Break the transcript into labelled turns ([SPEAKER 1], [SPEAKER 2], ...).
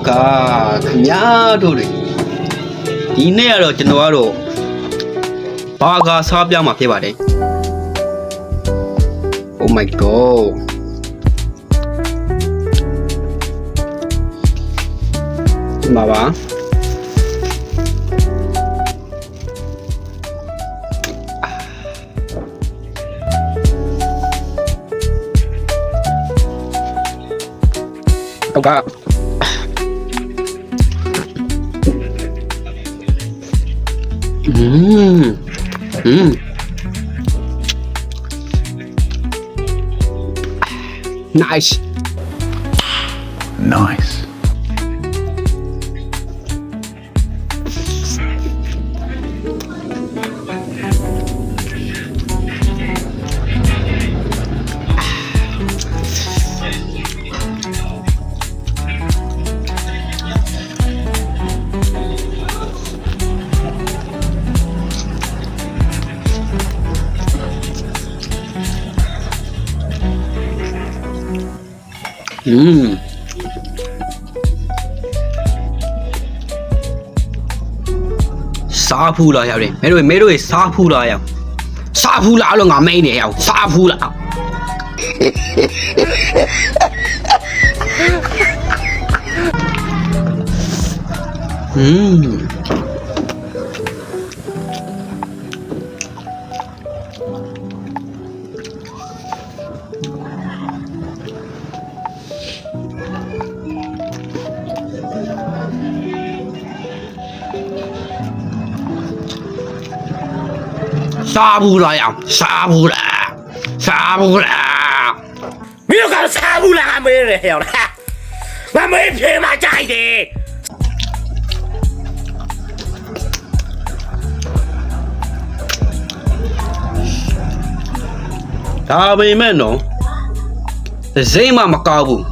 [SPEAKER 1] ခင်ဗျားတို့တွေဒီနေ့ကတော့ကျွန်တော်ကတော့ဘာဂါစားပြမှာဖြစ်ပါတယ် Oh my god ဒီမှာပါဟုတ်ကnice
[SPEAKER 2] Nice.
[SPEAKER 1] စားဖူးလာရောက်တယ်မဲတို့စားဖူးလာရောက်စားဖူးလာလို့ငါမိန်နေရောက်စားဖူးလာစားဘူးလားအောင်စားဘူးလားစားဘူးလား
[SPEAKER 3] မင်းတို့ကစားဘူးလားမေးတယ်ဟဲ့လားငါမေးဖြေမှကြိုက်တယ်
[SPEAKER 1] ဒါပေမဲ့နော်စိမ့်မမကောက်ဘူး